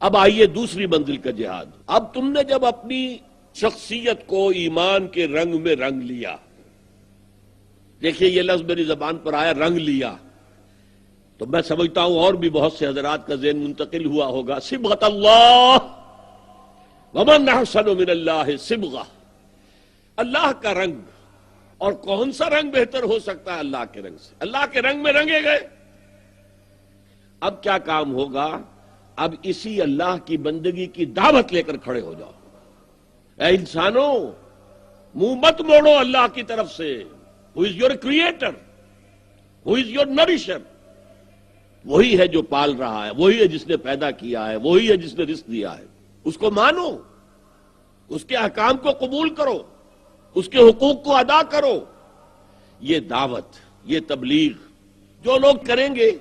اب آئیے دوسری منزل کا جہاد. اب تم نے جب اپنی شخصیت کو ایمان کے رنگ میں رنگ لیا، دیکھیے یہ لفظ میری زبان پر آیا، رنگ لیا، تو میں سمجھتا ہوں اور بھی بہت سے حضرات کا ذہن منتقل ہوا ہوگا، صبغۃ اللہ ومن احسن من اللہ صبغہ، اللہ کا رنگ. اور کون سا رنگ بہتر ہو سکتا ہے اللہ کے رنگ سے؟ اللہ کے رنگ میں رنگے گئے. اب کیا کام ہوگا؟ اب اسی اللہ کی بندگی کی دعوت لے کر کھڑے ہو جاؤ. اے انسانوں، منہ مت موڑو اللہ کی طرف سے. Who is your creator? Who is your nourisher? وہی ہے جو پال رہا ہے، وہی ہے جس نے پیدا کیا ہے، وہی ہے جس نے رزق دیا ہے. اس کو مانو، اس کے احکام کو قبول کرو، اس کے حقوق کو ادا کرو. یہ دعوت، یہ تبلیغ جو لوگ کریں گے،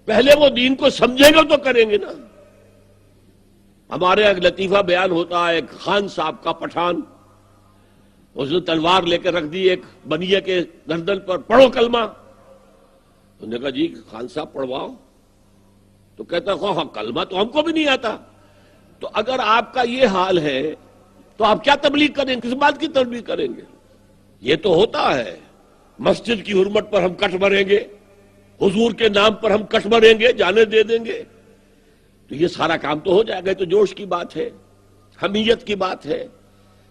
پہلے وہ دین کو سمجھیں گے تو کریں گے نا. ہمارے ایک لطیفہ بیان ہوتا ہے، ایک خان صاحب کا پٹھان، اس نے تلوار لے کر رکھ دی ایک بنیے کے گردن پر، پڑھو کلمہ. انہوں نے کہا جی خان صاحب پڑھواؤ. تو کہتا ہاں کلمہ تو ہم کو بھی نہیں آتا. تو اگر آپ کا یہ حال ہے تو آپ کیا تبلیغ کریں گے؟ کس بات کی تبلیغ کریں گے؟ یہ تو ہوتا ہے، مسجد کی حرمت پر ہم کٹ مریں گے، حضور کے نام پر ہم کٹ مریں گے، جانے دے دیں گے، تو یہ سارا کام تو ہو جائے گا. تو جوش کی بات ہے، حمیت کی بات ہے.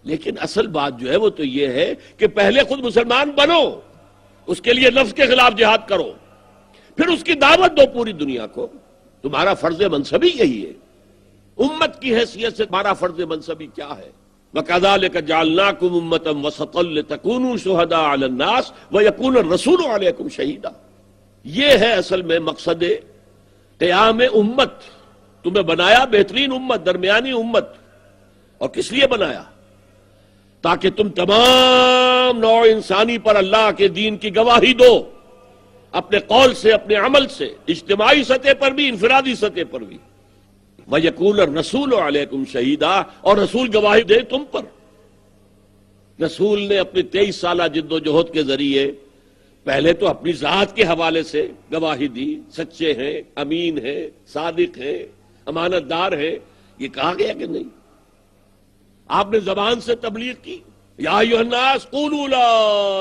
لیکن اصل بات جو ہے وہ تو یہ ہے کہ پہلے خود مسلمان بنو، اس کے لیے نفس کے خلاف جہاد کرو، پھر اس کی دعوت دو پوری دنیا کو. تمہارا فرض منصبی یہی ہے. امت کی حیثیت سے تمہارا فرض منصبی کیا ہے؟ وَكَذَلِكَ جَعَلْنَاكُمْ أُمَّةً وَسَطًا لِتَكُونُوا شُهَدَاءَ عَلَى النَّاسِ وَيَكُونَ الرَّسُولُ عَلَيْكُمْ شَهِيدًا. یہ ہے اصل میں مقصد قیام امت. تمہیں بنایا بہترین امت، درمیانی امت. اور کس لیے بنایا؟ تاکہ تم تمام نوع انسانی پر اللہ کے دین کی گواہی دو، اپنے قول سے، اپنے عمل سے، اجتماعی سطح پر بھی، انفرادی سطح پر بھی. وَيَكُونَ الرَّسُولُ عَلَيْكُمْ شَهِيدًا، اور رسول گواہی دے تم پر. رسول نے اپنی 23 سالہ جد و جہد کے ذریعے پہلے تو اپنی ذات کے حوالے سے گواہی دی، سچے ہیں، امین ہیں، صادق ہیں، امانت دار ہیں. یہ کہا گیا کہ نہیں؟ آپ نے زبان سے تبلیغ کی، یا ایھا الناس قولوا لا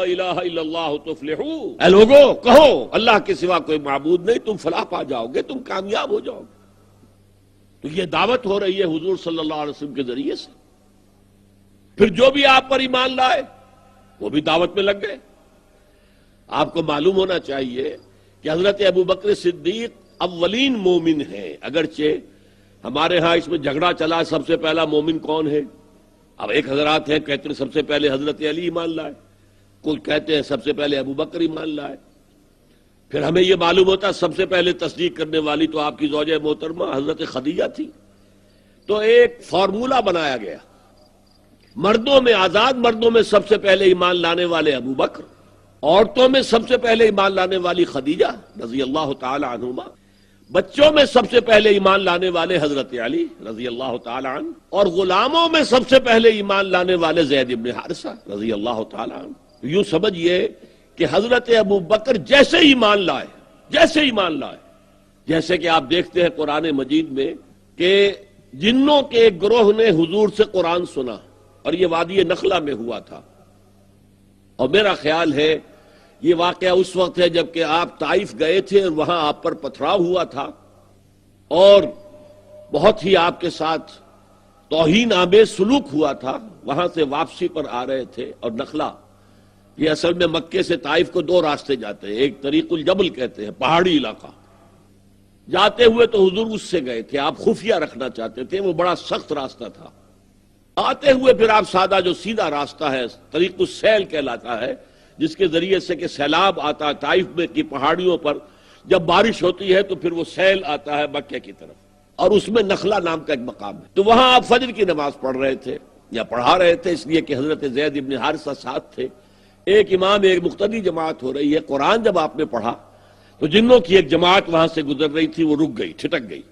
الہ الا اللہ تفلحوا، اے لوگوں کہو اللہ کے سوا کوئی معبود نہیں، تم فلاح پا جاؤ گے، تم کامیاب ہو جاؤ گے. تو یہ دعوت ہو رہی ہے حضور صلی اللہ علیہ وسلم کے ذریعے سے. پھر جو بھی آپ پر ایمان لائے وہ بھی دعوت میں لگ گئے. آپ کو معلوم ہونا چاہیے کہ حضرت ابو بکر صدیق اولین مومن ہیں. اگرچہ ہمارے ہاں اس میں جھگڑا چلا سب سے پہلا مومن کون ہے. اب ایک حضرات ہیں کہتے ہیں سب سے پہلے حضرت علی ایمان لائے، کوئی کہتے ہیں سب سے پہلے ابو بکر ایمان لائے. پھر ہمیں یہ معلوم ہوتا سب سے پہلے تصدیق کرنے والی تو آپ کی زوجہ محترمہ حضرت خدیجہ تھی. تو ایک فارمولہ بنایا گیا، مردوں میں، آزاد مردوں میں سب سے پہلے ایمان لانے والے ابو بکر، عورتوں میں سب سے پہلے ایمان لانے والی خدیجہ رضی اللہ تعالی عنہما، بچوں میں سب سے پہلے ایمان لانے والے حضرت علی رضی اللہ تعالی عنہ، اور غلاموں میں سب سے پہلے ایمان لانے والے زید بن حارثہ رضی اللہ تعالی عنہ. یوں سمجھئے کہ حضرت ابو بکر جیسے ایمان لائے، جیسے کہ آپ دیکھتے ہیں قرآن مجید میں کہ جنوں کے ایک گروہ نے حضور سے قرآن سنا، اور یہ وادی نخلہ میں ہوا تھا. اور میرا خیال ہے یہ واقعہ اس وقت ہے جبکہ آپ طائف گئے تھے اور وہاں آپ پر پتھراؤ ہوا تھا اور بہت ہی آپ کے ساتھ توہین آمیز سلوک ہوا تھا. وہاں سے واپسی پر آ رہے تھے، اور نخلہ یہ اصل میں مکے سے طائف کو 2 راستے جاتے ہیں، ایک طریق الجبل کہتے ہیں، پہاڑی علاقہ. جاتے ہوئے تو حضور اس سے گئے تھے، آپ خفیہ رکھنا چاہتے تھے، وہ بڑا سخت راستہ تھا. آتے ہوئے پھر آپ سادہ جو سیدھا راستہ ہے طریق السیل کہلاتا ہے، جس کے ذریعے سے کہ سیلاب آتا ہے طائف میں کی پہاڑیوں پر، جب بارش ہوتی ہے تو پھر وہ سیل آتا ہے مکے کی طرف، اور اس میں نخلہ نام کا ایک مقام ہے. تو وہاں آپ فجر کی نماز پڑھ رہے تھے یا پڑھا رہے تھے، اس لیے کہ حضرت زید بن حارثہ ساتھ تھے. ایک امام ایک مقتدی جماعت ہو رہی ہے. قرآن جب آپ نے پڑھا تو جنوں کی ایک جماعت وہاں سے گزر رہی تھی، وہ رک گئی، ٹھٹک گئی،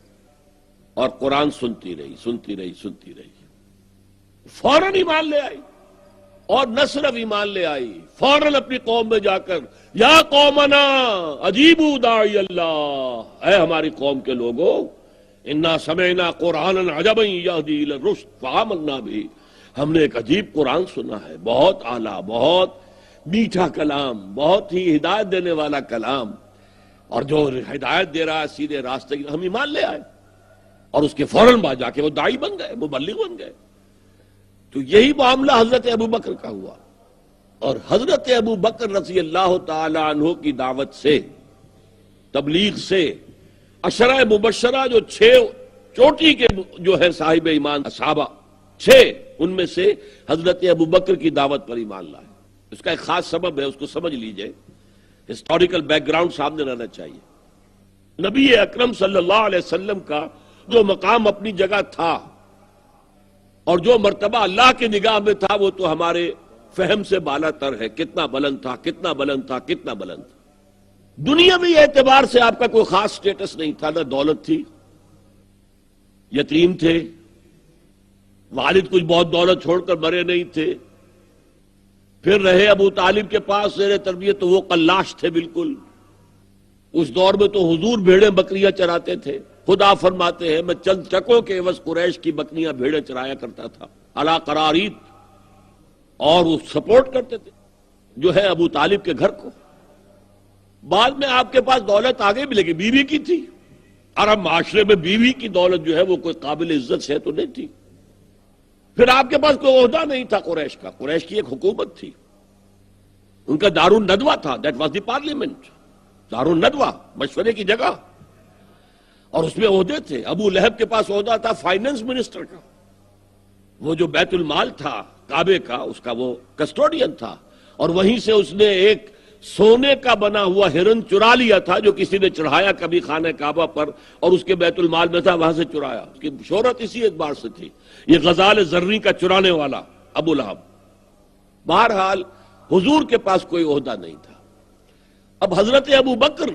اور قرآن سنتی رہی. فوراً ایمان لے آئی، اور نہ صرف ایمان لے آئی، فوراً اپنی قوم میں جا کر یا قومنا اجیبوا داعی اللہ، اے ہماری قوم کے لوگوں انا سمعنا قرآنا عجبا یہدی الی الرشد فآمنا بہ، ہم نے ایک عجیب قرآن سنا ہے، بہت اعلیٰ، بہت میٹھا کلام، بہت ہی ہدایت دینے والا کلام، اور جو ہدایت دے رہا ہے سیدھے راستے کی، ہم ایمان لے آئے، اور اس کے فوراً بعد جا کے وہ داعی بن گئے، مبلغ بن گئے۔ تو یہی معاملہ حضرت ابو بکر کا ہوا، اور حضرت ابو بکر رضی اللہ تعالی عنہ کی دعوت سے، تبلیغ سے، عشرہ مبشرہ جو 6 چوٹی کے جو ہے صاحب ایمان صحابہ 6، ان میں سے حضرت ابو بکر کی دعوت پر ایمان لائے۔ اس کا ایک خاص سبب ہے، اس کو سمجھ لیجئے، ہسٹوریکل بیک گراؤنڈ سامنے رہنا چاہیے۔ نبی اکرم صلی اللہ علیہ وسلم کا جو مقام اپنی جگہ تھا اور جو مرتبہ اللہ کی نگاہ میں تھا، وہ تو ہمارے فہم سے بالا تر ہے۔ کتنا بلند تھا، کتنا بلند تھا، کتنا بلند تھا۔ دنیاوی اعتبار سے آپ کا کوئی خاص سٹیٹس نہیں تھا، نہ دولت تھی، یتیم تھے، والد کچھ بہت دولت چھوڑ کر مرے نہیں تھے، پھر رہے ابو طالب کے پاس زیر تربیت، تو وہ قلاش تھے بالکل۔ اس دور میں تو حضور بھیڑیں بکریاں چراتے تھے، خدا فرماتے ہیں میں چند چکوں کے عوض قریش کی بکریاں بھیڑیں چرایا کرتا تھا، علی قرارید، اور وہ سپورٹ کرتے تھے جو ہے ابو طالب کے گھر کو۔ بعد میں آپ کے پاس دولت آگے بھی، لیکن بیوی کی تھی، عرب معاشرے میں بیوی کی دولت جو ہے وہ کوئی قابل عزت سے تو نہیں تھی۔ پھر آپ کے پاس کوئی عہدہ نہیں تھا قریش کا، قریش کی ایک حکومت تھی، ان کا دار الندوہ تھا، دیٹ واز دی پارلیمنٹ، دار الندوہ، مشورے کی جگہ، اور اس میں عہدے تھے۔ ابو لہب کے پاس عہدہ تھا فائنانس منسٹر کا، وہ جو بیت المال تھا کعبے کا، اس کا وہ کسٹوڈین تھا، اور وہیں سے اس نے ایک سونے کا بنا ہوا ہرن چرا لیا تھا جو کسی نے چڑھایا کبھی خانہ کعبہ پر، اور اس کے بیت المال میں تھا، وہاں سے چرایا۔ اس کی شہرت اسی اعتبار سے تھی، یہ غزال زرنی کا چرانے والا ابو لہب۔ بہرحال حضور کے پاس کوئی عہدہ نہیں تھا۔ اب حضرت ابو بکر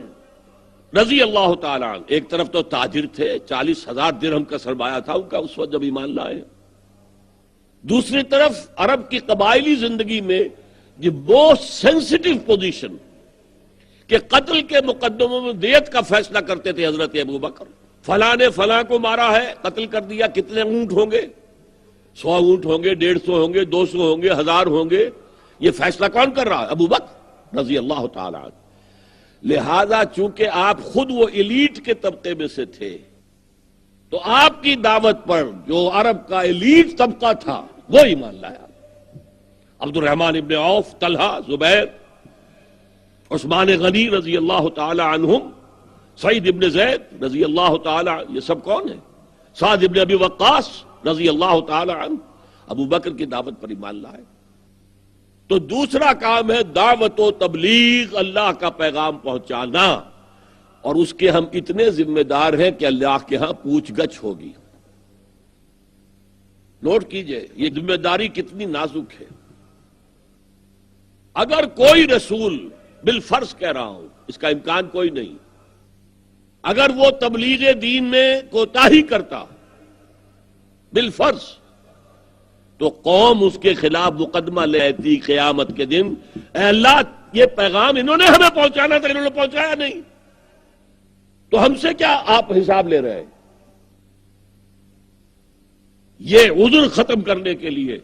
رضی اللہ تعالیٰ عنہ ایک طرف تو تاجر تھے، 40,000 درہم کا سرمایہ تھا ان کا اس وقت جب ایمان لائے، دوسری طرف عرب کی قبائلی زندگی میں یہ بہت سینسٹیو پوزیشن کہ قتل کے مقدموں میں دیت کا فیصلہ کرتے تھے حضرت ابو بکر۔ فلاں نے فلاں کو مارا ہے، قتل کر دیا، کتنے اونٹ ہوں گے؟ 100 اونٹ ہوں گے، 150 ہوں گے، 200 ہوں گے، 1000 ہوں گے، یہ فیصلہ کون کر رہا ہے؟ ابو بکر رضی اللہ تعالی عنہ۔ لہذا چونکہ آپ خود وہ ایلیٹ کے طبقے میں سے تھے، تو آپ کی دعوت پر جو عرب کا ایلیٹ طبقہ تھا وہ ایمان لایا۔ عبد الرحمن ابن عوف، طلحہ، زبیر، عثمان غنی رضی اللہ تعالی عنہم، سعید ابن زید رضی اللہ تعالی، یہ سب کون ہیں؟ سعد ابن ابی وقاص رضی اللہ تعالی عنہ، ابو بکر کی دعوت پر ایمان لائے۔ تو دوسرا کام ہے دعوت و تبلیغ، اللہ کا پیغام پہنچانا، اور اس کے ہم اتنے ذمہ دار ہیں کہ اللہ کے ہاں پوچھ گچھ ہوگی۔ نوٹ کیجئے یہ ذمہ داری کتنی نازک ہے۔ اگر کوئی رسول، بالفرض کہہ رہا ہوں، اس کا امکان کوئی نہیں، اگر وہ تبلیغ دین میں کوتاہی کرتا بالفرض، تو قوم اس کے خلاف مقدمہ لے آتی قیامت کے دن، اے اللہ یہ پیغام انہوں نے ہمیں پہنچانا تھا، انہوں نے پہنچایا نہیں، تو ہم سے کیا آپ حساب لے رہے ہیں؟ یہ عذر ختم کرنے کے لیے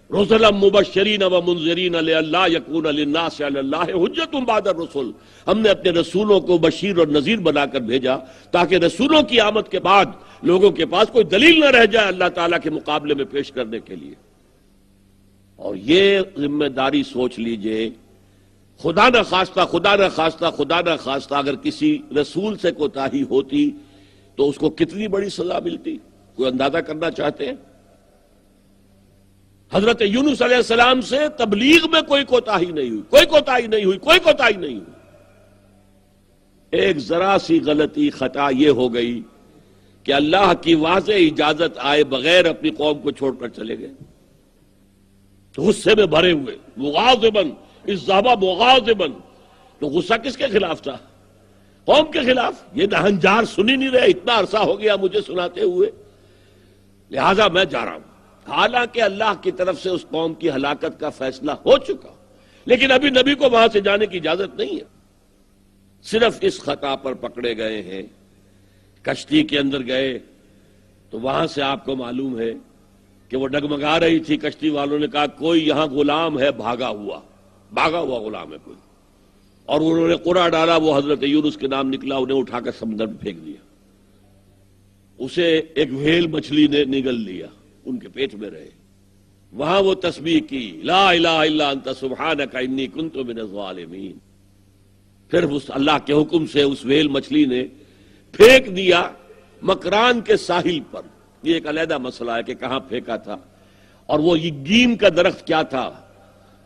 رسلا مبشرین و منذرین لئلا یکون للناس علی اللہ حجۃ بعد الرسل، ہم نے اپنے رسولوں کو بشیر اور نذیر بنا کر بھیجا تاکہ رسولوں کی آمد کے بعد لوگوں کے پاس کوئی دلیل نہ رہ جائے اللہ تعالیٰ کے مقابلے میں پیش کرنے کے لیے۔ اور یہ ذمہ داری سوچ لیجئے، خدا نہ خواستہ خدا نہ خواستہ خدا نہ خواستہ اگر کسی رسول سے کوتاہی ہوتی تو اس کو کتنی بڑی سزا ملتی، کوئی اندازہ کرنا چاہتے ہیں؟ حضرت یونس علیہ السلام سے تبلیغ میں کوئی کوتاہی نہیں ہوئی، کوئی کوتاہی نہیں ہوئی، کوئی کوتاہی نہیں ہوئی۔ ایک ذرا سی غلطی، خطا یہ ہو گئی کہ اللہ کی واضح اجازت آئے بغیر اپنی قوم کو چھوڑ کر چلے گئے، غصے میں بھرے ہوئے، مغاضباً اذ ذهب مغاضباً۔ تو غصہ کس کے خلاف تھا؟ قوم کے خلاف۔ یہ نہنجار سنی نہیں رہے، اتنا عرصہ ہو گیا مجھے سناتے ہوئے، لہذا میں جا رہا ہوں۔ حالانکہ اللہ کی طرف سے اس قوم کی ہلاکت کا فیصلہ ہو چکا، لیکن ابھی نبی کو وہاں سے جانے کی اجازت نہیں ہے۔ صرف اس خطا پر پکڑے گئے ہیں کشتی کے اندر گئے تو وہاں سے آپ کو معلوم ہے کہ وہ ڈگمگا رہی تھی. کشتی والوں نے کہا کوئی یہاں غلام ہے بھاگا ہوا غلام ہے کوئی, اور انہوں نے قرعہ ڈالا, وہ حضرت یونس کے نام نکلا, انہیں اٹھا کر سمندر میں پھینک دیا. اسے ایک وھیل مچھلی نے نگل لیا, ان کے پیٹ میں رہے. وہاں وہ تسبیح کی لا الہ الا انت سبحانک انی کنت من الظالمین. پھر اس اللہ کے حکم سے اس وھیل مچھلی نے پھینک دیا مکران کے ساحل پر. یہ ایک علیحدہ مسئلہ ہے کہ کہاں پھینکا تھا, اور وہ یہ گیم کا درخت کیا تھا,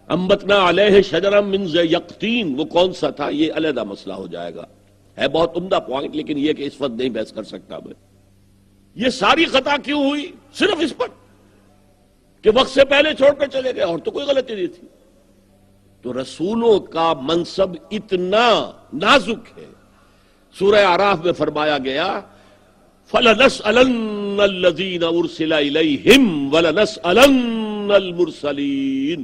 انبتنا علیہ شجرا من یقطین, وہ کون سا تھا, یہ علیحدہ مسئلہ ہو جائے گا. ہے بہت عمدہ پوائنٹ, لیکن یہ کہ اس وقت نہیں بحث کر سکتا میں. یہ ساری خطا کیوں ہوئی؟ صرف اس پر کہ وقت سے پہلے چھوڑ کر چلے گئے, اور تو کوئی غلطی نہیں تھی. تو رسولوں کا منصب اتنا نازک ہے. سورہ اعراف میں فرمایا گیا فَلَنَسْأَلَنَّ الَّذِينَ أُرْسِلَ إِلَيْهِمْ وَلَنَسْأَلَنَّ الْمُرْسَلِينَ.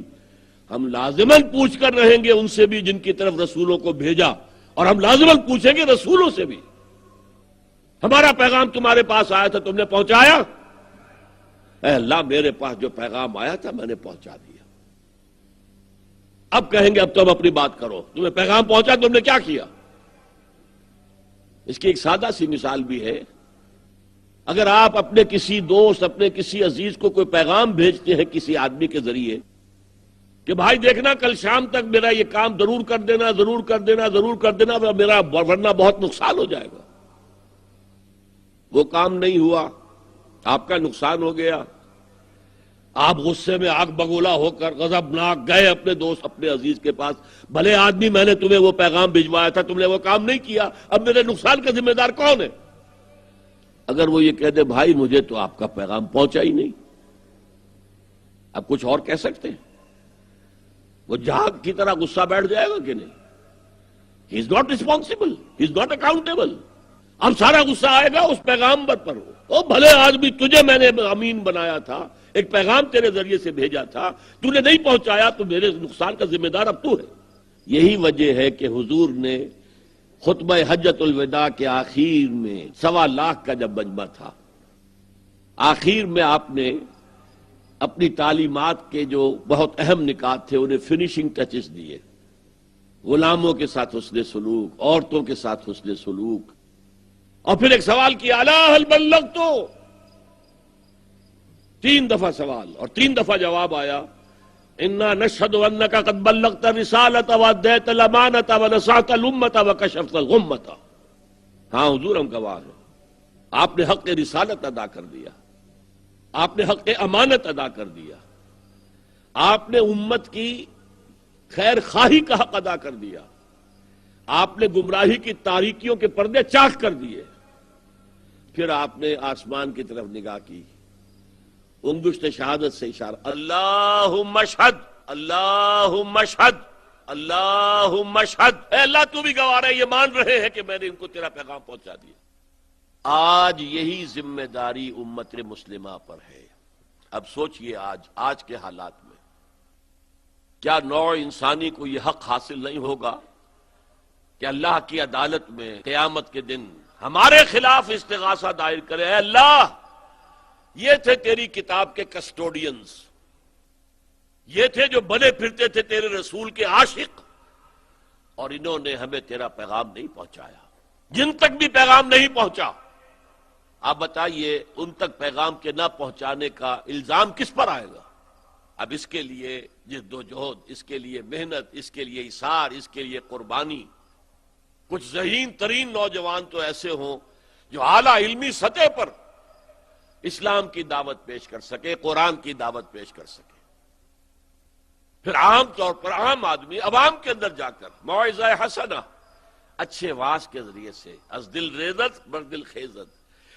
ہم لازماً پوچھ کر رہیں گے ان سے بھی جن کی طرف رسولوں کو بھیجا, اور ہم لازماً پوچھیں گے رسولوں سے بھی. ہمارا پیغام تمہارے پاس آیا تھا, تم نے پہنچایا؟ اے اللہ میرے پاس جو پیغام آیا تھا میں نے پہنچا دیا. اب کہیں گے اب تم اپنی بات کرو, تمہیں پیغام پہنچا, تم نے کیا کیا؟ اس کی ایک سادہ سی مثال بھی ہے. اگر آپ اپنے کسی دوست, اپنے کسی عزیز کو کوئی پیغام بھیجتے ہیں کسی آدمی کے ذریعے کہ بھائی دیکھنا کل شام تک میرا یہ کام ضرور کر دینا, ضرور کر دینا, ضرور کر دینا, میرا ورنہ بہت نقصان ہو جائے گا. وہ کام نہیں ہوا, آپ کا نقصان ہو گیا. آپ غصے میں آگ بگولا ہو کر غضبناک گئے اپنے دوست, اپنے عزیز کے پاس, بھلے آدمی میں نے تمہیں وہ پیغام بھجوایا تھا, تم نے وہ کام نہیں کیا, اب میرے نقصان کا ذمہ دار کون ہے؟ اگر وہ یہ کہہ دے بھائی مجھے تو آپ کا پیغام پہنچا ہی نہیں, اب کچھ اور کہہ سکتے ہیں؟ وہ جھاگ کی طرح غصہ بیٹھ جائے گا کہ نہیں؟ He is not responsible, he is not accountable. اب سارا غصہ آئے گا اس پیغامبر پر. او بھلے آدمی, تجھے میں نے امین بنایا تھا, ایک پیغام تیرے ذریعے سے بھیجا تھا, تو نے نہیں پہنچایا, تو میرے نقصان کا ذمہ دار اب تو ہے. یہی وجہ ہے کہ حضور نے خطبہ حجۃ الوداع کے آخر میں 1.25 لاکھ کا جب مجمع تھا, آخر میں آپ نے اپنی تعلیمات کے جو بہت اہم نکات تھے انہیں فنیشنگ ٹچز دیے. غلاموں کے ساتھ حسن سلوک, عورتوں کے ساتھ حسن سلوک, اور پھر ایک سوال کیا الا هل بلغت, 3 دفعہ سوال اور 3 دفعہ جواب آیا انا نشهد انك قد بلغت الرسالة واديت الامانة ونصحت الامة وكشفت الغمة. ہاں حضور ہم گواہ ہیں, آپ نے حق رسالت ادا کر دیا, آپ نے حق امانت ادا کر دیا, آپ نے امت کی خیر خواہی کا حق ادا کر دیا, آپ نے گمراہی کی تاریکیوں کے پردے چاک کر دیے. پھر آپ نے آسمان کی طرف نگاہ کی, انگشت شہادت سے اشارہ, اللہم اشہد, اللہم اشہد, اللہم اشہد, اے اللہ تو بھی گواہ ہے, یہ مان رہے ہیں کہ میں نے ان کو تیرا پیغام پہنچا دیا. آج یہی ذمہ داری امت مسلمہ پر ہے. اب سوچئے آج کے حالات میں کیا نوع انسانی کو یہ حق حاصل نہیں ہوگا کہ اللہ کی عدالت میں قیامت کے دن ہمارے خلاف استغاثہ دائر کرے, اے اللہ یہ تھے تیری کتاب کے کسٹوڈینز, یہ تھے جو بنے پھرتے تھے تیرے رسول کے عاشق, اور انہوں نے ہمیں تیرا پیغام نہیں پہنچایا. جن تک بھی پیغام نہیں پہنچا, آپ بتائیے ان تک پیغام کے نہ پہنچانے کا الزام کس پر آئے گا؟ اب اس کے لیے جد و جہد, اس کے لیے محنت, اس کے لیے ایثار, اس کے لیے قربانی. کچھ ذہین ترین نوجوان تو ایسے ہوں جو اعلیٰ علمی سطح پر اسلام کی دعوت پیش کر سکے, قرآن کی دعوت پیش کر سکے. پھر عام طور پر عام آدمی عوام کے اندر جا کر موعظہ حسنہ, اچھے واعظ کے ذریعے سے, از دل ریزت بر دل خیزت,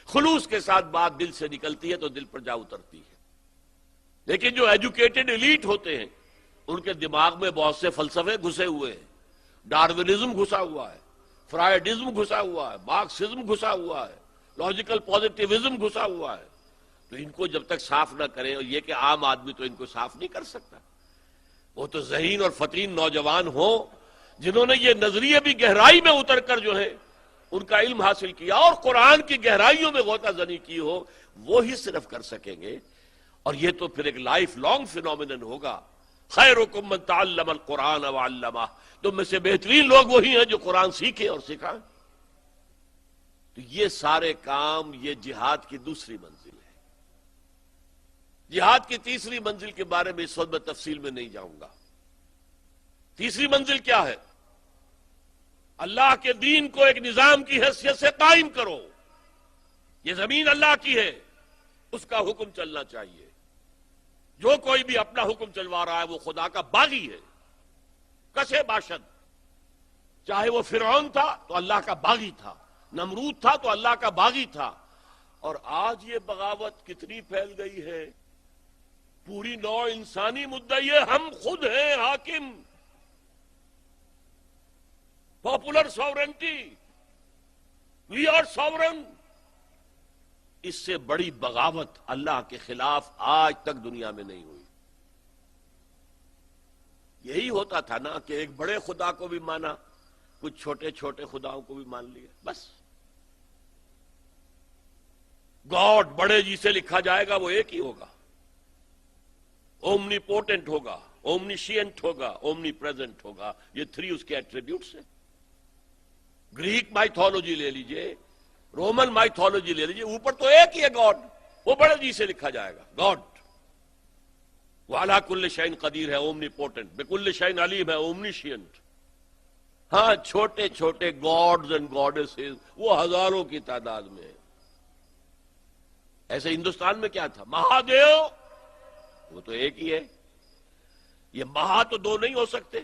خلوص کے ساتھ بات دل سے نکلتی ہے تو دل پر جا اترتی ہے. لیکن جو ایجوکیٹڈ ایلیٹ ہوتے ہیں ان کے دماغ میں بہت سے فلسفے گھسے ہوئے ہیں, ڈارونزم گھسا ہوا ہے, فرائیڈزم گھسا ہوا ہے, مارکسزم گھسا ہوا ہے, لاجیکل پازیٹیوزم گھسا ہوا ہے. تو ان کو جب تک صاف نہ کریں, اور یہ کہ عام آدمی تو ان کو صاف نہیں کر سکتا, وہ تو ذہین اور فطین نوجوان ہوں جنہوں نے یہ نظریے بھی گہرائی میں اتر کر جو ہے ان کا علم حاصل کیا اور قرآن کی گہرائیوں میں غوطہ زنی کی ہو، وہی صرف کر سکیں گے. اور یہ تو پھر ایک لائف لانگ فینومینن ہوگا. خیرکم من تعلم القرآن وعلمہ، تم میں سے بہترین لوگ وہی ہیں جو قرآن سیکھیں اور سکھائیں. تو یہ سارے کام، یہ جہاد کی دوسری منزل ہے. جہاد کی تیسری منزل کے بارے میں اس وقت میں تفصیل میں نہیں جاؤں گا. تیسری منزل کیا ہے؟ اللہ کے دین کو ایک نظام کی حیثیت سے قائم کرو. یہ زمین اللہ کی ہے، اس کا حکم چلنا چاہیے. جو کوئی بھی اپنا حکم چلوا رہا ہے وہ خدا کا باغی ہے، کسے باشد. چاہے وہ فرعون تھا تو اللہ کا باغی تھا، نمرود تھا تو اللہ کا باغی تھا. اور آج یہ بغاوت کتنی پھیل گئی ہے. پوری نوع انسانی مدعی ہے ہم خود ہیں حاکم. Popular sovereignty, we are sovereign. اس سے بڑی بغاوت اللہ کے خلاف آج تک دنیا میں نہیں ہوئی. یہی ہوتا تھا نا کہ ایک بڑے خدا کو بھی مانا، کچھ چھوٹے چھوٹے خداؤں کو بھی مان لیا. بس گاڈ بڑے جی سے لکھا جائے گا وہ ایک ہی ہوگا. اومنی پوٹنٹ ہوگا، اومنیشینٹ ہوگا، اومنی پریزنٹ ہوگا. یہ 3 اس کے ایٹریبیوٹس ہیں. گریک مائتھولوجی لے لیجئے، رومن مائتھولوجی لے لیجئے، اوپر تو ایک ہی ہے گاڈ. وہ بڑے جی سے لکھا جائے گا گاڈ. وَعَلَىٰ كُلِّ شَيْءٍ قدیر ہے، اومنی پوٹنٹ. بِكُلِّ شَيْءٍ علیم ہے، اومنیشینٹ. ہاں چھوٹے چھوٹے گاڈز اینڈ گاڈیسز وہ ہزاروں کی تعداد میں ہیں. ایسے ہندوستان میں کیا تھا؟ مہادیو، وہ تو ایک ہی ہے. یہ مہا تو 2 نہیں ہو سکتے.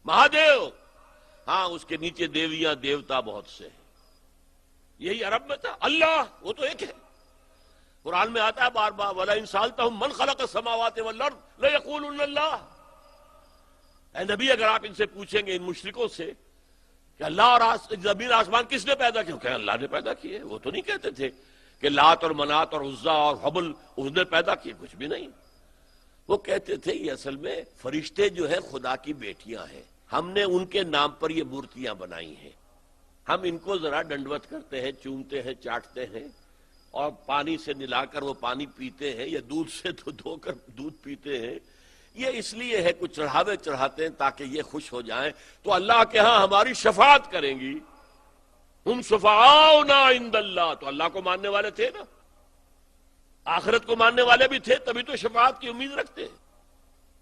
مہادیو، ہاں اس کے نیچے دیویاں دیوتا بہت سے ہیں. یہی عرب میں تھا. اللہ، وہ تو ایک ہے. قرآن میں آتا ہے بار بار وَلَئِن سَأَلْتَهُم مَّنْ خَلَقَ السَّمَاوَاتِ وَالْأَرْضَ لَيَقُولُنَّ اللَّهُ. اے نبی اگر آپ ان سے پوچھیں گے، ان مشرکوں سے، کہ اللہ اور زمین آسمان کس نے پیدا کیا، کہ اللہ نے پیدا کیے. وہ تو نہیں کہتے تھے کہ لات اور منات اور عزا اور حبل اس نے پیدا کیے، کچھ بھی نہیں. وہ کہتے تھے یہ اصل میں فرشتے جو ہے خدا کی بیٹیاں ہیں، ہم نے ان کے نام پر یہ مورتیاں بنائی ہیں. ہم ان کو ذرا ڈنڈوت کرتے ہیں، چومتے ہیں، چاٹتے ہیں، اور پانی سے نلا کر وہ پانی پیتے ہیں، یا دودھ سے دھو کر دودھ پیتے ہیں. یہ اس لیے ہے کچھ چڑھاوے چڑھاتے ہیں تاکہ یہ خوش ہو جائیں تو اللہ کے ہاں ہماری شفاعت کریں گی. ہم شفعاؤنا عند اللہ، تو اللہ کو ماننے والے تھے نا، آخرت کو ماننے والے بھی تھے، تبھی تو شفاعت کی امید رکھتے ہیں.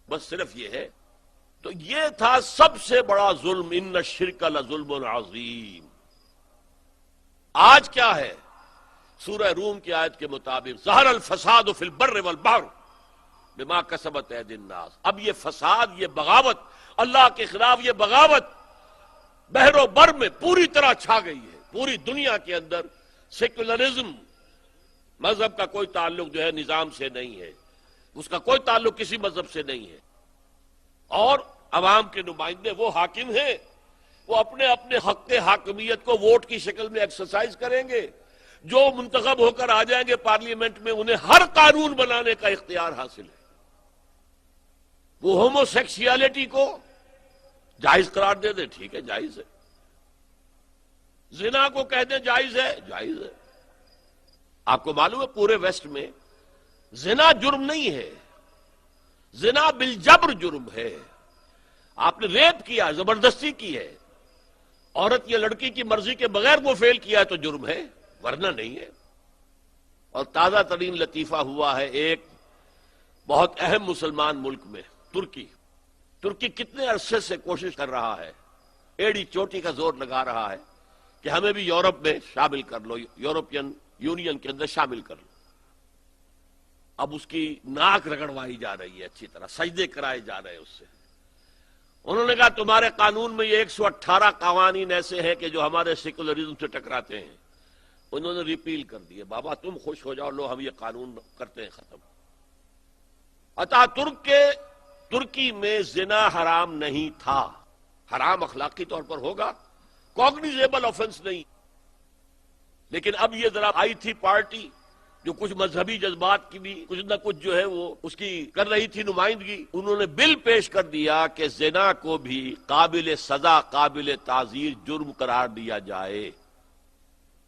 بس صرف یہ ہے. تو یہ تھا سب سے بڑا ظلم. ان الشرک لظلم عظیم. آج کیا ہے؟ سورہ روم کی آیت کے مطابق ظہر الفساد فی البر والبحر بما کسبت ایدی الناس. اب یہ فساد، یہ بغاوت، اللہ کے خلاف یہ بغاوت بحر و بر میں پوری طرح چھا گئی ہے. پوری دنیا کے اندر سیکولرزم، مذہب کا کوئی تعلق جو ہے نظام سے نہیں ہے، اس کا کوئی تعلق کسی مذہب سے نہیں ہے. اور عوام کے نمائندے وہ حاکم ہیں، وہ اپنے اپنے حق حاکمیت کو ووٹ کی شکل میں ایکسرسائز کریں گے. جو منتخب ہو کر آ جائیں گے پارلیمنٹ میں، انہیں ہر قانون بنانے کا اختیار حاصل ہے. وہ ہومو سیکسولیٹی کو جائز قرار دے دیں، ٹھیک ہے، جائز ہے. زنا کو کہہ دیں جائز ہے، جائز ہے. آپ کو معلوم ہے پورے ویسٹ میں زنا جرم نہیں ہے، زنا بالجبر جرم ہے. آپ نے ریپ کیا، زبردستی کی ہے، عورت یا لڑکی کی مرضی کے بغیر وہ فیل کیا ہے تو جرم ہے، ورنہ نہیں ہے. اور تازہ ترین لطیفہ ہوا ہے ایک بہت اہم مسلمان ملک میں، ترکی کتنے عرصے سے کوشش کر رہا ہے، ایڑی چوٹی کا زور لگا رہا ہے کہ ہمیں بھی یورپ میں شامل کر لو، یورپین یونین کے اندر شامل کر لو. اب اس کی ناک رگڑوائی جا رہی ہے، اچھی طرح سجدے کرائے جا رہے ہیں اس سے. انہوں نے کہا تمہارے قانون میں یہ 118 قوانین ایسے ہیں کہ جو ہمارے سیکولرزم سے ٹکراتے ہیں. انہوں نے ریپیل کر دیے. بابا تم خوش ہو جاؤ، لو ہم یہ قانون کرتے ہیں ختم. ترکی میں زنا حرام نہیں تھا، حرام اخلاقی طور پر ہوگا، کوگنیزیبل آفنس نہیں. لیکن اب یہ ذرا آئی تھی پارٹی جو کچھ مذہبی جذبات کی بھی کچھ نہ کچھ جو ہے وہ اس کی کر رہی تھی نمائندگی، انہوں نے بل پیش کر دیا کہ زنا کو بھی قابل سزا قابل تعزیر جرم قرار دیا جائے۔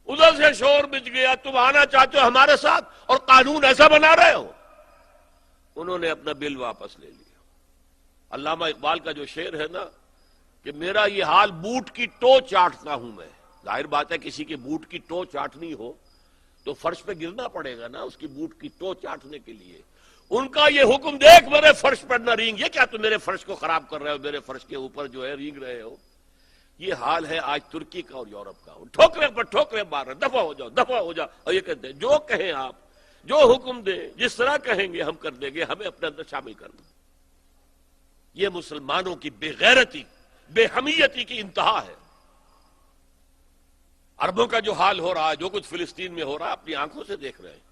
ادھر سے شور مچ گیا، تم آنا چاہتے ہو ہمارے ساتھ اور قانون ایسا بنا رہے ہو۔ انہوں نے اپنا بل واپس لے لیا۔ علامہ اقبال کا جو شعر ہے نا کہ میرا یہ حال بوٹ کی ٹو چاٹتا ہوں میں، ظاہر بات ہے کسی کے بوٹ کی ٹو چاٹنی ہو تو فرش پہ گرنا پڑے گا نا اس کی بوٹ کی ٹو چاٹنے کے لیے۔ ان کا یہ حکم دیکھ میرے فرش پر نہ رینگ، یہ کیا تم میرے فرش کو خراب کر رہے ہو، میرے فرش کے اوپر جو ہے رینگ رہے ہو۔ یہ حال ہے آج ترکی کا اور یورپ کا، ٹھوکرے پر ٹھوکرے مار رہے، دفع ہو جاؤ دفع ہو جاؤ، اور یہ کہتے ہیں جو کہیں آپ، جو حکم دیں، جس طرح کہیں گے ہم کر دیں گے، ہمیں اپنے اندر شامل کرنا۔ یہ مسلمانوں کی بے غیرتی، بے حمیتی کی انتہا ہے۔ عربوں کا جو حال ہو رہا ہے، جو کچھ فلسطین میں ہو رہا ہے، اپنی آنکھوں سے دیکھ رہے ہیں،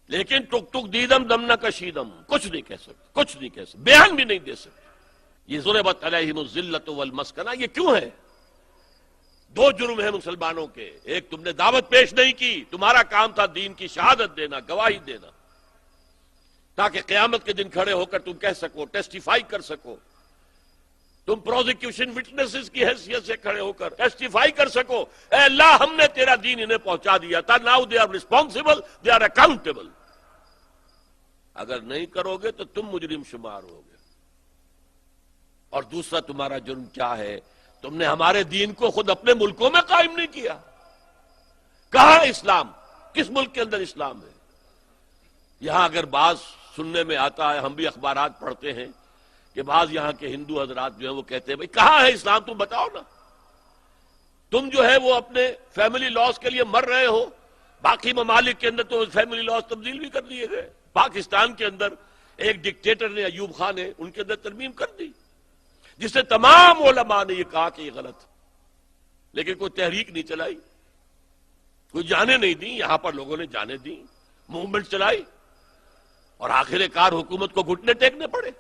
لیکن ٹک ٹک دیدم دم نہ کشیدم، کچھ نہیں کہہ سکتے، کچھ نہیں کہہ سکتے، بیان بھی نہیں دے سکتے۔ یہ ضربت علیہم الذلۃ والمسکنہ، یہ کیوں ہے؟ دو جرم ہیں مسلمانوں کے، ایک تم نے دعوت پیش نہیں کی، تمہارا کام تھا دین کی شہادت دینا، گواہی دینا، تاکہ قیامت کے دن کھڑے ہو کر تم کہہ سکو، ٹیسٹیفائی کر سکو، تم پروزیکیوشن وٹنسز کی حیثیت سے کھڑے ہو کر ٹیسٹیفائی کر سکو، اے اللہ ہم نے تیرا دین انہیں پہنچا دیا تھا، now they are responsible, they are accountable. اگر نہیں کرو گے تو تم مجرم شمار ہوگے۔ اور دوسرا تمہارا جرم کیا ہے؟ تم نے ہمارے دین کو خود اپنے ملکوں میں قائم نہیں کیا۔ کہاں اسلام؟ کس ملک کے اندر اسلام ہے؟ یہاں اگر بعض سننے میں آتا ہے، ہم بھی اخبارات پڑھتے ہیں کہ بعض یہاں کے ہندو حضرات جو ہیں وہ کہتے ہیں بھئی کہاں ہے اسلام، تم بتاؤ نا۔ تم جو ہے وہ اپنے فیملی لاز کے لیے مر رہے ہو، باقی ممالک کے اندر تو فیملی لاز تبدیل بھی کر دیے گئے۔ پاکستان کے اندر ایک ڈکٹیٹر نے، ایوب خان نے، ان کے اندر ترمیم کر دی، جس سے تمام علماء نے یہ کہا کہ یہ غلط، لیکن کوئی تحریک نہیں چلائی، کوئی جانیں نہیں دی۔ یہاں پر لوگوں نے جانیں دی، موومنٹ چلائی، اور آخر کار حکومت کو گھٹنے ٹیکنے پڑے۔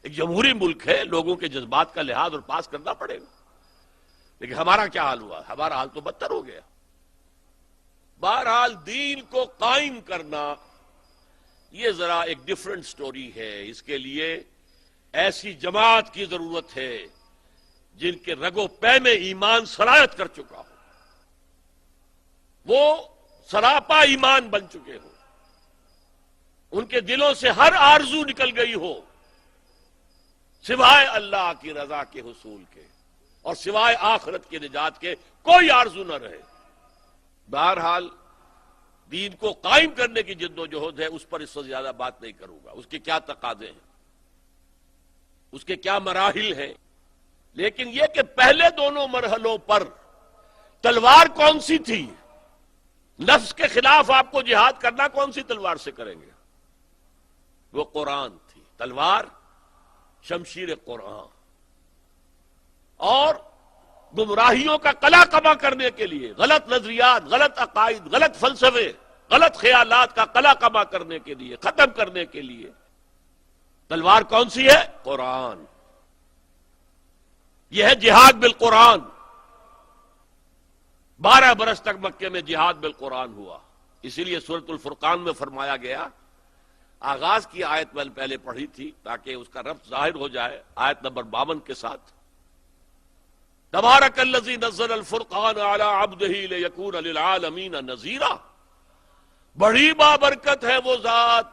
ایک جمہوری ملک ہے، لوگوں کے جذبات کا لحاظ اور پاس کرنا پڑے گا۔ لیکن ہمارا کیا حال ہوا؟ ہمارا حال تو بدتر ہو گیا۔ بہرحال دین کو قائم کرنا یہ ذرا ایک ڈیفرنٹ سٹوری ہے۔ اس کے لیے ایسی جماعت کی ضرورت ہے جن کے رگ و پے میں ایمان سرایت کر چکا ہو، وہ سراپا ایمان بن چکے ہو، ان کے دلوں سے ہر آرزو نکل گئی ہو سوائے اللہ کی رضا کے حصول کے، اور سوائے آخرت کی نجات کے کوئی آرزو نہ رہے۔ بہرحال دین کو قائم کرنے کی جد و جہد ہے، اس پر اس سے زیادہ بات نہیں کروں گا، اس کے کیا تقاضے ہیں، اس کے کیا مراحل ہیں۔ لیکن یہ کہ پہلے دونوں مرحلوں پر تلوار کون سی تھی؟ نفس کے خلاف آپ کو جہاد کرنا کون سی تلوار سے کریں گے؟ وہ قرآن تھی، تلوار شمشیر قرآن۔ اور گمراہیوں کا قلع قمع کرنے کے لیے، غلط نظریات، غلط عقائد، غلط فلسفے، غلط خیالات کا قلع قمع کرنے کے لیے، ختم کرنے کے لیے تلوار کون سی ہے؟ قرآن۔ یہ ہے جہاد بالقرآن۔ 12 برس تک مکے میں جہاد بالقرآن ہوا، اسی لیے سورۃ الفرقان میں فرمایا گیا، آغاز کی آیت میں پہلے پڑھی تھی تاکہ اس کا ربط ظاہر ہو جائے، آیت نمبر 52 کے ساتھ، تبارک الذی نزل الفرقان علی عبدہ لیکون للعالمین نذیرا۔ بڑی بابرکت ہے وہ ذات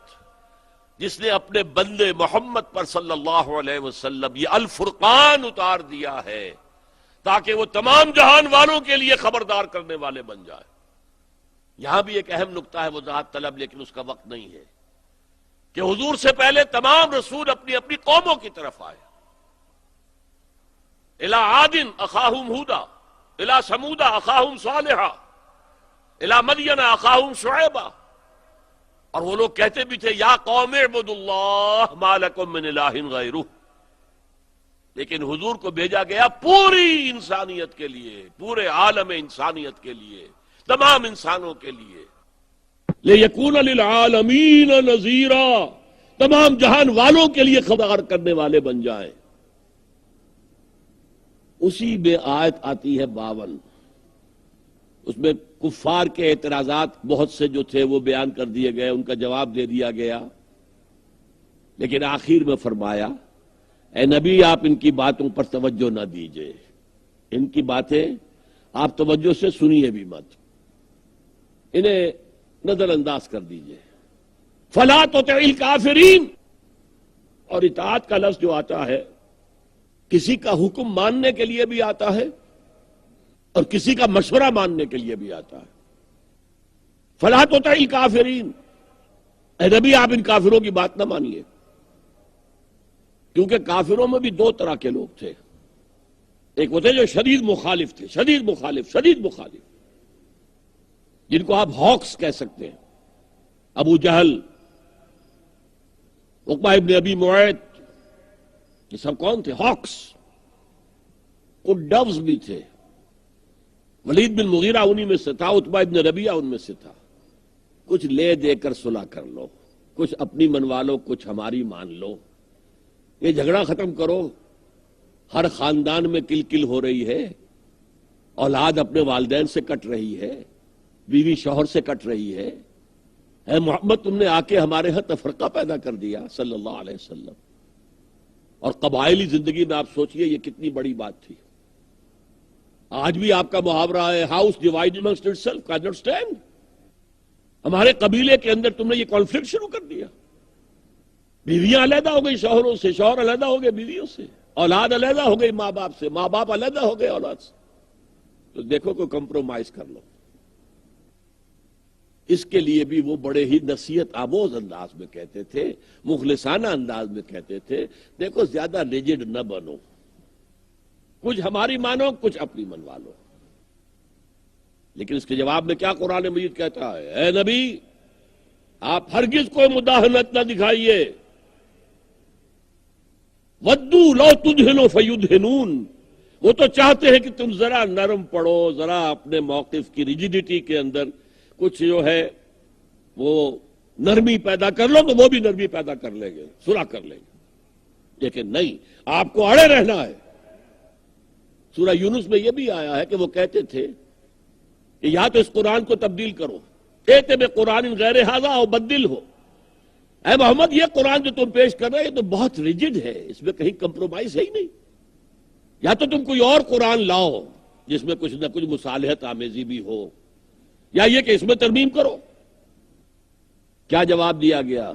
جس نے اپنے بندے محمد پر صلی اللہ علیہ وسلم یہ الفرقان اتار دیا ہے تاکہ وہ تمام جہان والوں کے لیے خبردار کرنے والے بن جائے۔ یہاں بھی ایک اہم نقطہ ہے وضاحت طلب، لیکن اس کا وقت نہیں ہے، کہ حضور سے پہلے تمام رسول اپنی اپنی قوموں کی طرف آئے۔ الی عاد اخاہم ہودا، الی ثمود اخاہم صالحا، الی مدین اخاہم شعیبا، اور وہ لوگ کہتے بھی تھے یا قوم اعبدوا اللہ ما لکم من الہ غیرہ، لیکن حضور کو بھیجا گیا پوری انسانیت کے لیے، پورے عالم انسانیت کے لیے، تمام انسانوں کے لیے، لیکون للعالمین نذیرا، تمام جہان والوں کے لیے خبردار کرنے والے بن جائیں۔ اسی میں آیت آتی ہے 52، اس میں کفار کے اعتراضات بہت سے جو تھے وہ بیان کر دیے گئے، ان کا جواب دے دیا گیا، لیکن آخر میں فرمایا اے نبی آپ ان کی باتوں پر توجہ نہ دیجئے، ان کی باتیں آپ توجہ سے سنیے بھی مت، انہیں نظر انداز کر دیجئے۔ فلا تطع الکافرین، اور اطاعت کا لفظ جو آتا ہے کسی کا حکم ماننے کے لیے بھی آتا ہے اور کسی کا مشورہ ماننے کے لیے بھی آتا ہے۔ فلا تطع الکافرین، اے نبی آپ ان کافروں کی بات نہ مانیے، کیونکہ کافروں میں بھی دو طرح کے لوگ تھے، ایک وہ تھے جو شدید مخالف تھے، شدید مخالف جن کو آپ ہاکس کہہ سکتے ہیں، ابو جہل، عقبہ ابن ابی معیط، یہ سب کون تھے؟ ہاکس۔ کچھ ڈوز بھی تھے، ولید بن مغیرہ انہی میں سے تھا، عتبہ ابن ربیعہ ان میں سے تھا۔ کچھ لے دے کر صلح کر لو، کچھ اپنی منوا لو، کچھ ہماری مان لو، یہ جھگڑا ختم کرو۔ ہر خاندان میں کل کل ہو رہی ہے، اولاد اپنے والدین سے کٹ رہی ہے، بیوی شوہر سے کٹ رہی ہے، اے محمد تم نے آ کے ہمارے ہاں تفرقہ پیدا کر دیا صلی اللہ علیہ وسلم۔ اور قبائلی زندگی میں آپ سوچئے یہ کتنی بڑی بات تھی۔ آج بھی آپ کا محاورہ ہے house divide amongst itself can not stand, ہمارے قبیلے کے اندر تم نے یہ کانفلکٹ شروع کر دیا، بیویاں علیحدہ ہو گئی شوہروں سے، شوہر علیحدہ ہو گئے بیویوں سے، اولاد علیحدہ ہو گئی ماں باپ سے، ماں باپ علیحدہ ہو گئے اولاد سے، تو دیکھو کوئی کمپرومائز کر لو۔ اس کے لیے بھی وہ بڑے ہی نصیحت آموز انداز میں کہتے تھے، مخلصانہ انداز میں کہتے تھے، دیکھو زیادہ ریجڈ نہ بنو، کچھ ہماری مانو کچھ اپنی منوا لو۔ لیکن اس کے جواب میں کیا قرآن مجید کہتا ہے؟ اے نبی آپ ہرگز کوئی مداہنت نہ دکھائیے، ودو لو تدہنوا فیدہنون، وہ تو چاہتے ہیں کہ تم ذرا نرم پڑو، ذرا اپنے موقف کی ریجیڈیٹی کے اندر کچھ جو ہے وہ نرمی پیدا کر لو، تو وہ بھی نرمی پیدا کر لیں گے، صلح کر لیں گے، لیکن نہیں، آپ کو اڑے رہنا ہے۔ سورہ یونس میں یہ بھی آیا ہے کہ وہ کہتے تھے کہ یا تو اس قرآن کو تبدیل کرو، ایتے بے قرآن غیر ھذا او بدل ہو، اے محمد یہ قرآن جو تم پیش کر رہے ہیں یہ تو بہت ریجڈ ہے، اس میں کہیں کمپرومائز ہے ہی نہیں، یا تو تم کوئی اور قرآن لاؤ جس میں کچھ نہ کچھ مصالحت آمیزی بھی ہو، یا یہ کہ اس میں ترمیم کرو۔ کیا جواب دیا گیا؟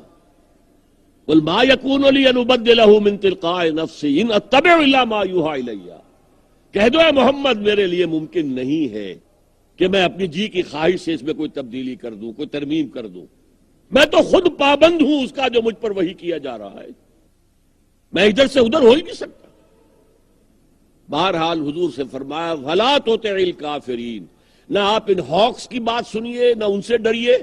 قل ما یکون لی ان ابدلہ من تلقاء نفسی ان اتبع الا ما یوحی الی، کہہ دو اے محمد میرے لیے ممکن نہیں ہے کہ میں اپنی جی کی خواہش سے اس میں کوئی تبدیلی کر دوں، کوئی ترمیم کر دوں، میں تو خود پابند ہوں اس کا جو مجھ پر وحی کیا جا رہا ہے، میں ادھر سے ادھر ہو ہی نہیں سکتا۔ بہرحال حضور سے فرمایا فلا تطع الکافرین، نہ آپ ان ہاکس کی بات سنیے، نہ ان سے ڈریے،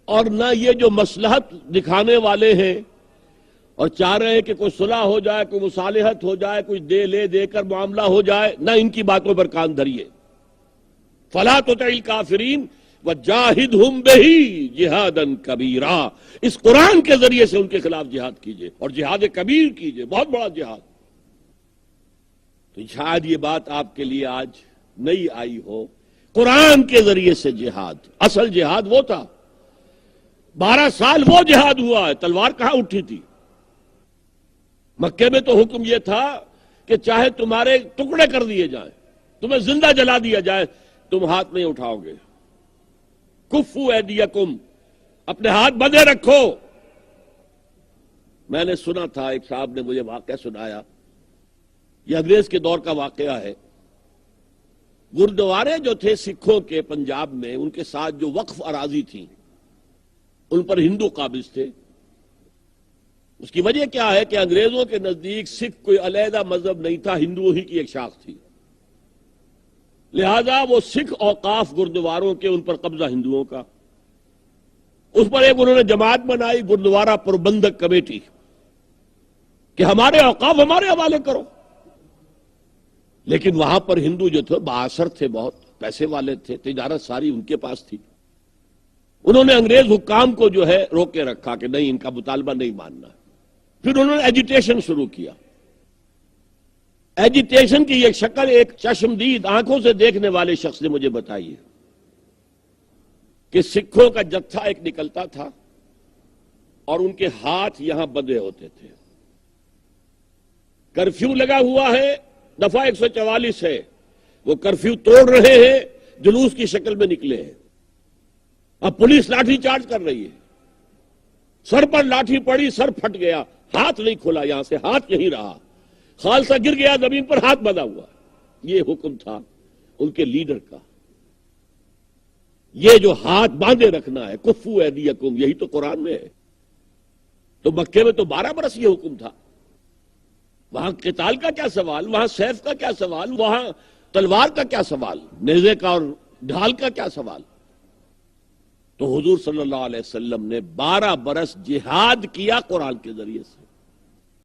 اور نہ یہ جو مصلحت دکھانے والے ہیں اور چاہ رہے ہیں کہ کوئی صلح ہو جائے، کوئی مصالحت ہو جائے، کچھ دے کر معاملہ ہو جائے، نہ ان کی باتوں پر کان دھریے۔ فلا تطع الکافرین وجاہدہم بہ جہادا کبیرا، اس قرآن کے ذریعے سے ان کے خلاف جہاد کیجئے، اور جہاد کبیر کیجئے، بہت بڑا جہاد۔ تو شاید یہ بات آپ کے لیے آج نہیں آئی ہو، قرآن کے ذریعے سے جہاد، اصل جہاد وہ تھا، 12 سال وہ جہاد ہوا ہے، تلوار کہاں اٹھی تھی؟ مکے میں تو حکم یہ تھا کہ چاہے تمہارے ٹکڑے کر دیے جائیں، تمہیں زندہ جلا دیا جائے، تم ہاتھ نہیں اٹھاؤ گے۔ کفو ایدیکم، اپنے ہاتھ بندھے رکھو۔ میں نے سنا تھا، ایک صاحب نے مجھے واقعہ سنایا، یہ انگریز کے دور کا واقعہ ہے۔ گردوارے جو تھے سکھوں کے پنجاب میں، ان کے ساتھ جو وقف اراضی تھیں ان پر ہندو قابض تھے۔ اس کی وجہ کیا ہے کہ انگریزوں کے نزدیک سکھ کوئی علیحدہ مذہب نہیں تھا، ہندوؤں ہی کی ایک شاخ تھی، لہذا وہ سکھ اوقاف گردواروں کے، ان پر قبضہ ہندوؤں کا، اس پر ایک انہوں نے جماعت بنائی، گردوارہ پربندھک کمیٹی، کہ ہمارے اوقاف ہمارے حوالے کرو۔ لیکن وہاں پر ہندو جو تھے بااثر تھے، بہت پیسے والے تھے، تجارت ساری ان کے پاس تھی۔ انہوں نے انگریز حکام کو جو ہے روکے رکھا کہ نہیں، ان کا مطالبہ نہیں ماننا۔ پھر انہوں نے ایجیٹیشن شروع کیا۔ ایجیٹیشن کی ایک شکل ایک چشمدید آنکھوں سے دیکھنے والے شخص نے مجھے بتائی ہے۔ کہ سکھوں کا جتھا ایک نکلتا تھا اور ان کے ہاتھ یہاں بندھے ہوتے تھے. کرفیو لگا ہوا ہے، دفعہ 144 ہے، وہ کرفیو توڑ رہے ہیں، جلوس کی شکل میں نکلے ہیں. اب پولیس لاٹھی چارج کر رہی ہے، سر پر لاٹھی پڑی، سر پھٹ گیا، ہاتھ نہیں کھولا، یہاں سے ہاتھ یہیں رہا، خالصہ گر گیا زمین پر، ہاتھ بندھا ہوا. یہ حکم تھا ان کے لیڈر کا. یہ جو ہاتھ باندھے رکھنا ہے، کفو ایدیکم، یہی تو قرآن میں ہے. تو مکے میں تو 12 برس یہ حکم تھا. وہاں قتال کا کیا سوال، وہاں سیف کا کیا سوال، وہاں تلوار کا کیا سوال، نیزے کا اور ڈھال کا کیا سوال. تو حضور صلی اللہ علیہ وسلم نے 12 برس جہاد کیا قرآن کے ذریعے سے.